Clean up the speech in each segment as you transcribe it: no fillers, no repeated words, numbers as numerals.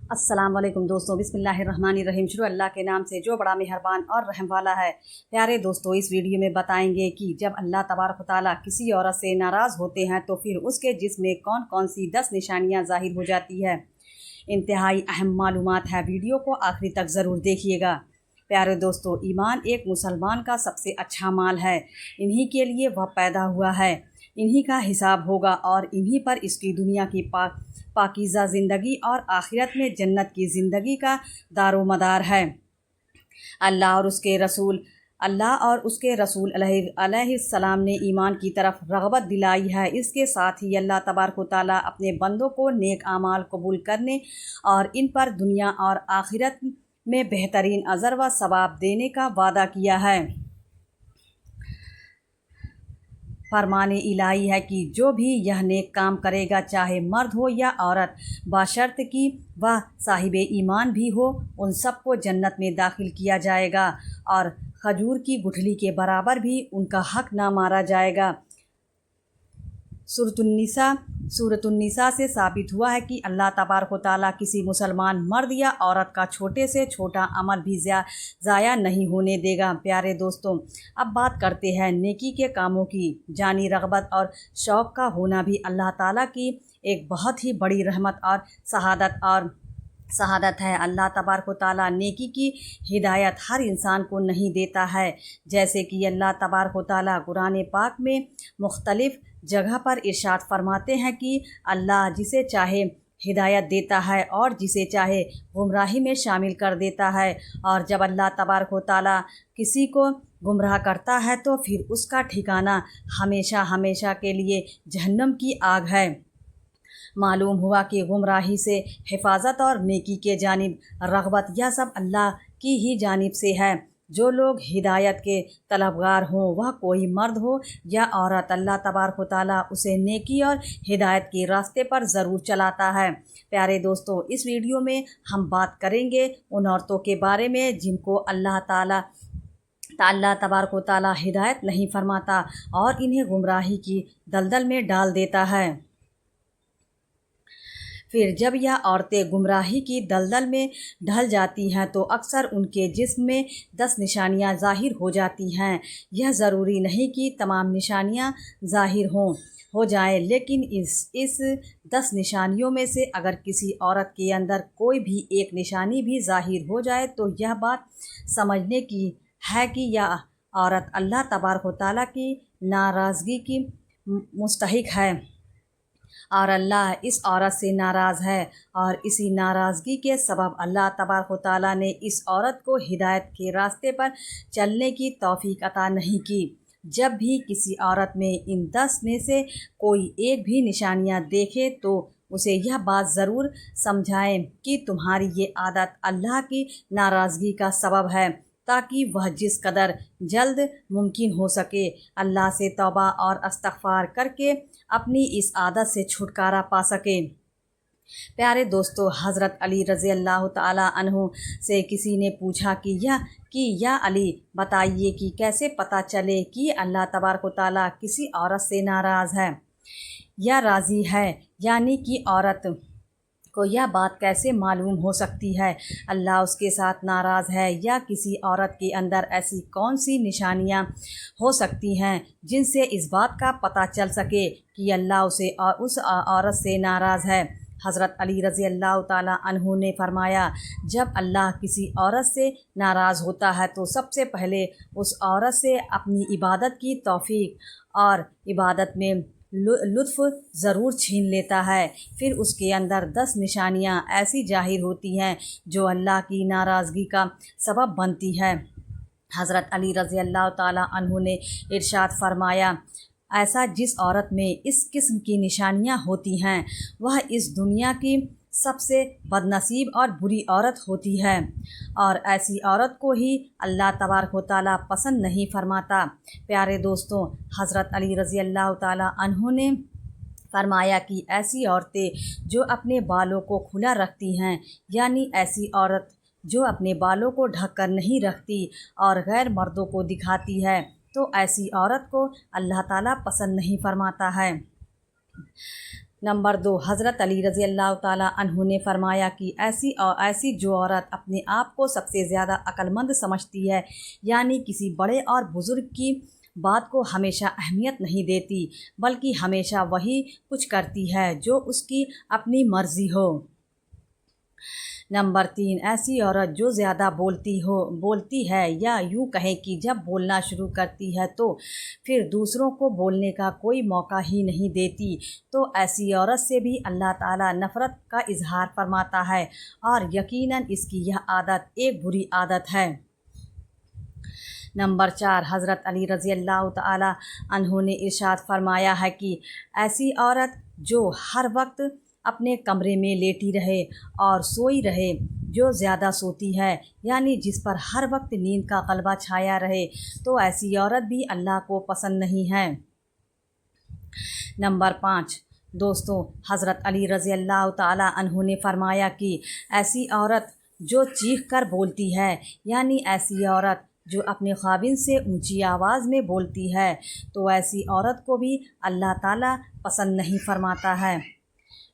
अस्सलाम वालेकुम दोस्तों, बिस्मिल्लाहिर्रहमानिर्रहीम। शुरू अल्लाह के नाम से जो बड़ा मेहरबान और रहम वाला है। प्यारे दोस्तों, इस वीडियो में बताएंगे कि जब अल्लाह तबारक व तआला किसी औरत से नाराज़ होते हैं तो फिर उसके जिस्म में कौन कौन सी 10 निशानियां ज़ाहिर हो जाती है। इंतहाई अहम मालूमात है, वीडियो को आखिरी तक ज़रूर देखिएगा। प्यारे दोस्तों, ईमान एक मुसलमान का सबसे अच्छा माल है। इन्हीं के लिए वह पैदा हुआ है, इन्हीं का हिसाब होगा और इन्हीं पर इसकी दुनिया की पाकीज़ा ज़िंदगी और आखिरत में जन्नत की ज़िंदगी का दारोमदार है। अल्लाह और उसके रसूल अलैहिस्सलाम ने ईमान की तरफ रग़बत दिलाई है। इसके साथ ही अल्लाह तबारक व तआला अपने बंदों को नेक आमाल कबूल करने और इन पर दुनिया और आखिरत में बेहतरीन अजर व सवाब देने का वादा किया है। फरमाने इलाही है कि जो भी यह नेक काम करेगा, चाहे मर्द हो या औरत, बशर्त कि वह साहिब ईमान भी हो, उन सबको जन्नत में दाखिल किया जाएगा और खजूर की गुठली के बराबर भी उनका हक ना मारा जाएगा। सूरतुन्निसा से साबित हुआ है कि अल्लाह तबारक व तआला किसी मुसलमान मर्द या औरत का छोटे से छोटा अमल भी ज़ाया नहीं होने देगा। प्यारे दोस्तों, अब बात करते हैं नेकी के कामों की। जानी रग़बत और शौक़ का होना भी अल्लाह ताला की एक बहुत ही बड़ी रहमत और शहादत है। अल्लाह तबारक व तआला नेकी की हिदायत हर इंसान को नहीं देता है। जैसे कि अल्लाह तबारक व तआला कुरान पाक में मुख्तलिफ़ जगह पर इरशाद फरमाते हैं कि अल्लाह जिसे चाहे हिदायत देता है और जिसे चाहे गुमराही में शामिल कर देता है। और जब अल्लाह तबारक व तआला किसी को गुमराह करता है तो फिर उसका ठिकाना हमेशा हमेशा के लिए जहन्नम की आग है। मालूम हुआ कि गुमराही से हिफाजत और नेकी के जानिब रग़बत, यह सब अल्लाह की ही जानिब से है। जो लोग हिदायत के तलबगार हों, वह कोई मर्द हो या औरत, अल्लाह तबारक व तआला उसे नेकी और हिदायत के रास्ते पर ज़रूर चलाता है। प्यारे दोस्तों, इस वीडियो में हम बात करेंगे उन औरतों के बारे में जिनको अल्लाह तबारक व तआला हिदायत नहीं फरमाता और इन्हें गुमराही की दलदल में डाल देता है। फिर जब यह औरतें गुमराही की दलदल में ढल जाती हैं तो अक्सर उनके जिस्म में 10 निशानियां ज़ाहिर हो जाती हैं। यह ज़रूरी नहीं कि तमाम निशानियां ज़ाहिर हो जाएं, लेकिन इस 10 निशानियों में से अगर किसी औरत के अंदर कोई भी एक निशानी भी ज़ाहिर हो जाए तो यह बात समझने की है कि यह औरत अल्लाह तबारक व तआला की नाराज़गी की मुस्तहिक है और अल्लाह इस औरत से नाराज़ है और इसी नाराज़गी के सबब अल्लाह तबारक व तआला ने इस औरत को हिदायत के रास्ते पर चलने की तौफीक अता नहीं की। जब भी किसी औरत में इन 10 में से कोई एक भी निशानियां देखे तो उसे यह बात ज़रूर समझाएं कि तुम्हारी ये आदत अल्लाह की नाराज़गी का सबब है, ताकि वह जिस कदर जल्द मुमकिन हो सके अल्लाह से तौबा और इस्तग़फ़ार करके अपनी इस आदत से छुटकारा पा सके। प्यारे दोस्तों, हज़रत अली रज़ी अल्लाह तआला अन्हु से किसी ने पूछा कि या अली, बताइए कि कैसे पता चले कि अल्लाह तबारक व तआला किसी औरत से नाराज़ है या राज़ी है, यानी कि औरत को यह बात कैसे मालूम हो सकती है अल्लाह उसके साथ नाराज़ है, या किसी औरत के अंदर ऐसी कौन सी निशानियां हो सकती हैं जिनसे इस बात का पता चल सके कि अल्लाह उसे और उस औरत से नाराज़ है। हज़रत अली रज़ी अल्लाह ताला अन्हु ने फरमाया, जब अल्लाह किसी औरत से नाराज़ होता है तो सबसे पहले उस औरत से अपनी इबादत की तौफीक और इबादत में लुत्फ़ ज़रूर छीन लेता है। फिर उसके अंदर 10 निशानियां ऐसी जाहिर होती हैं जो अल्लाह की नाराज़गी का सबब बनती है। हज़रत अली रज़ी अल्लाह ताला अन्हु ने इरशाद फरमाया, ऐसा जिस औरत में इस किस्म की निशानियां होती हैं वह इस दुनिया की सबसे बदनसीब और बुरी औरत होती है और ऐसी औरत को ही अल्लाह तबारक व तआला पसंद नहीं फरमाता। प्यारे दोस्तों, हज़रत अली रज़ी अल्लाह ताला अन्हु ने फरमाया कि ऐसी औरतें जो अपने बालों को खुला रखती हैं, यानी ऐसी औरत जो अपने बालों को ढक कर नहीं रखती और गैर मर्दों को दिखाती है, तो ऐसी औरत को अल्लाह ताला पसंद नहीं फरमाता है। नंबर 2, हज़रत अली रज़ी अल्लाह ताला अन्हु ने फरमाया कि ऐसी जो औरत अपने आप को सबसे ज़्यादा अक्लमंद समझती है, यानी किसी बड़े और बुज़ुर्ग की बात को हमेशा अहमियत नहीं देती, बल्कि हमेशा वही कुछ करती है जो उसकी अपनी मर्ज़ी हो। नंबर 3, ऐसी औरत जो ज़्यादा बोलती है, या यूँ कहें कि जब बोलना शुरू करती है तो फिर दूसरों को बोलने का कोई मौका ही नहीं देती, तो ऐसी औरत से भी अल्लाह ताला नफ़रत का इजहार फरमाता है, और यकीनन इसकी यह आदत एक बुरी आदत है। नंबर 4, हज़रत अली रज़ी अल्लाह ताला अन्हु ने इरशाद फरमाया है कि ऐसी औरत जो हर वक्त अपने कमरे में लेटी रहे और सोई रहे, जो ज़्यादा सोती है, यानी जिस पर हर वक्त नींद का ग़लबा छाया रहे, तो ऐसी औरत भी अल्लाह को पसंद नहीं है। नंबर 5, दोस्तों, हज़रत अली रज़ी अल्लाह ताला अन्हु ने फरमाया कि ऐसी औरत जो चीख कर बोलती है, यानी ऐसी औरत जो अपने ख़ाविंद से ऊंची आवाज़ में बोलती है, तो ऐसी औरत को भी अल्लाह ताला पसंद नहीं फरमाता है।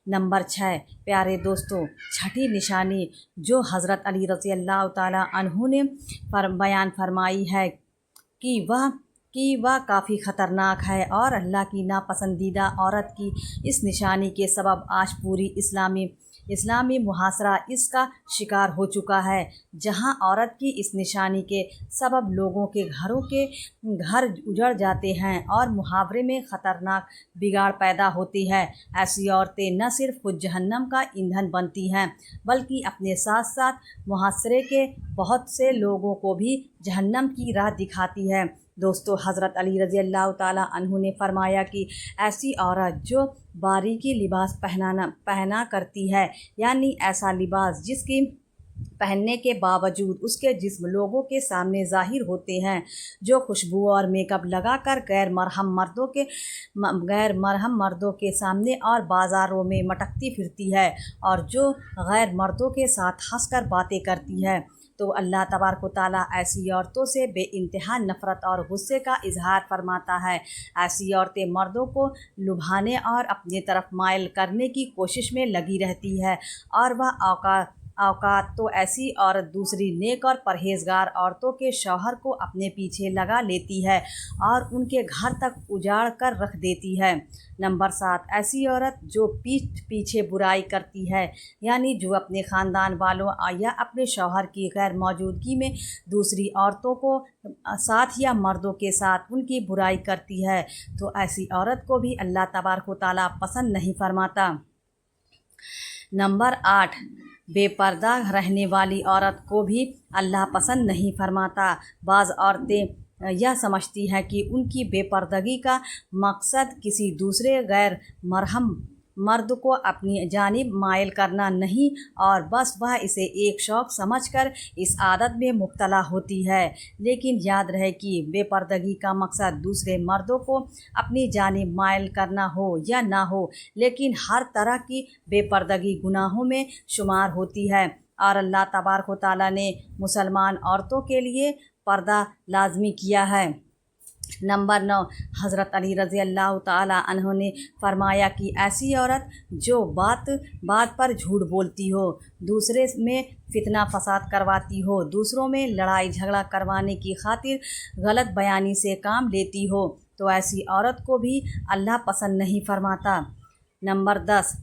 नंबर 6, प्यारे दोस्तों, छठी निशानी जो हज़रत अली रज़ी अल्लाह ताला अन्हु ने बयान फरमाई है कि वह काफ़ी ख़तरनाक है, और अल्लाह की नापसंदीदा औरत की इस निशानी के सबब आज पूरी इस्लामी मुहासरा इसका शिकार हो चुका है, जहां औरत की इस निशानी के सबब लोगों के घर उजड़ जाते हैं और मुहावरे में ख़तरनाक बिगाड़ पैदा होती है। ऐसी औरतें न सिर्फ खुद जहन्नम का ईंधन बनती हैं, बल्कि अपने साथ साथ मुहासरे के बहुत से लोगों को भी जहन्नम की राह दिखाती है। दोस्तों, हज़रत अली रज़ी अल्लाह ताला अन्हु ने फरमाया कि ऐसी औरत जो बारीकी लिबास पहना करती है, यानी ऐसा लिबास जिसकी पहनने के बावजूद उसके जिस्म लोगों के सामने ज़ाहिर होते हैं, जो खुशबू और मेकअप लगाकर गैर मरहम मर्दों के सामने और बाज़ारों में मटकती फिरती है, और जो गैर मर्दों के साथ हंसकर बातें करती है, तो अल्लाह तबारक व तआला ऐसी औरतों से बेइंतहा नफ़रत और गुस्से का इजहार फरमाता है। ऐसी औरतें मर्दों को लुभाने और अपनी तरफ माइल करने की कोशिश में लगी रहती है, और वह औकात तो ऐसी औरत दूसरी नेक और परहेजगार औरतों के शौहर को अपने पीछे लगा लेती है और उनके घर तक उजाड़ कर रख देती है। नंबर 7, ऐसी औरत जो पीठ पीछे बुराई करती है, यानी जो अपने ख़ानदान वालों या अपने शौहर की गैर मौजूदगी में दूसरी औरतों को साथ या मर्दों के साथ उनकी बुराई करती है, तो ऐसी औरत को भी अल्लाह तबारक व तआला पसंद नहीं फरमाता। नंबर 8, बेपर्दा रहने वाली औरत को भी अल्लाह पसंद नहीं फरमाता। बाज़ औरतें यह समझती हैं कि उनकी बेपर्दगी का मकसद किसी दूसरे गैर मरहम मर्द को अपनी जानिब माइल करना नहीं, और बस वह इसे एक शौक़ समझकर इस आदत में मुब्तला होती है। लेकिन याद रहे कि बेपर्दगी का मकसद दूसरे मर्दों को अपनी जानिब माइल करना हो या ना हो, लेकिन हर तरह की बेपर्दगी गुनाहों में शुमार होती है, और अल्लाह तबारक व तआला ने मुसलमान औरतों के लिए पर्दा लाजमी किया है। नंबर 9, हज़रत अली रज़ी अल्लाह ताला अन्हु ने फरमाया कि ऐसी औरत जो बात पर झूठ बोलती हो, दूसरे में फितना फसाद करवाती हो, दूसरों में लड़ाई झगड़ा करवाने की खातिर गलत बयानी से काम लेती हो, तो ऐसी औरत को भी अल्लाह पसंद नहीं फरमाता। नंबर 10,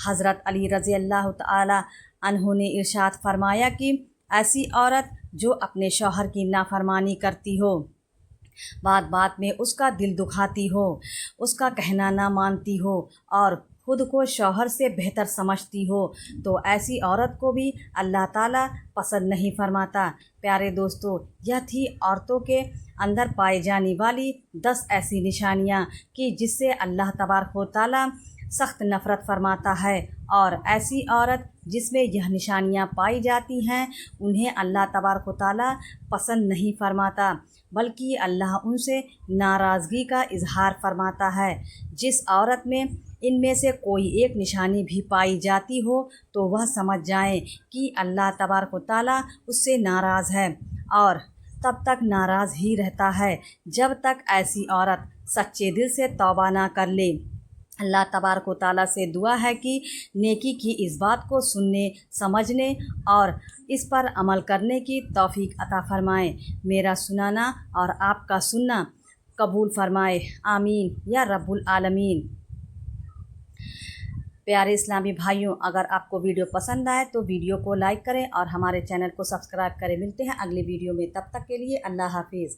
हज़रत अली रज़ी अल्लाह ताला अन्हु ने इरशाद फरमाया कि ऐसी औरत जो अपने शौहर की नाफरमानी करती हो, बात बात में उसका दिल दुखाती हो, उसका कहना ना मानती हो और खुद को शौहर से बेहतर समझती हो, तो ऐसी औरत को भी अल्लाह ताला पसंद नहीं फरमाता। प्यारे दोस्तों, यह थी औरतों के अंदर पाई जाने वाली 10 ऐसी निशानियाँ कि जिससे अल्लाह तबारक व तआला सख्त नफ़रत फरमाता है, और ऐसी औरत जिसमें यह निशानियाँ पाई जाती हैं उन्हें अल्लाह तबारक व तआला पसंद नहीं फरमाता, बल्कि अल्लाह उनसे नाराज़गी का इजहार फरमाता है। जिस औरत में इनमें से कोई एक निशानी भी पाई जाती हो तो वह समझ जाएं कि अल्लाह तबारक व तआला उससे नाराज़ है, और तब तक नाराज़ ही रहता है जब तक ऐसी औरत सच्चे दिल से तौबा ना कर ले। अल्लाह तबारक व तआला से दुआ है कि नेकी की इस बात को सुनने, समझने और इस पर अमल करने की तौफीक अता फ़रमाए। मेरा सुनाना और आपका सुनना कबूल फ़रमाए, आमीन या रब्बुल आलमीन। प्यारे इस्लामी भाइयों, अगर आपको वीडियो पसंद आए तो वीडियो को लाइक करें और हमारे चैनल को सब्सक्राइब करें। मिलते हैं अगली वीडियो में, तब तक के लिए अल्लाह हाफिज़।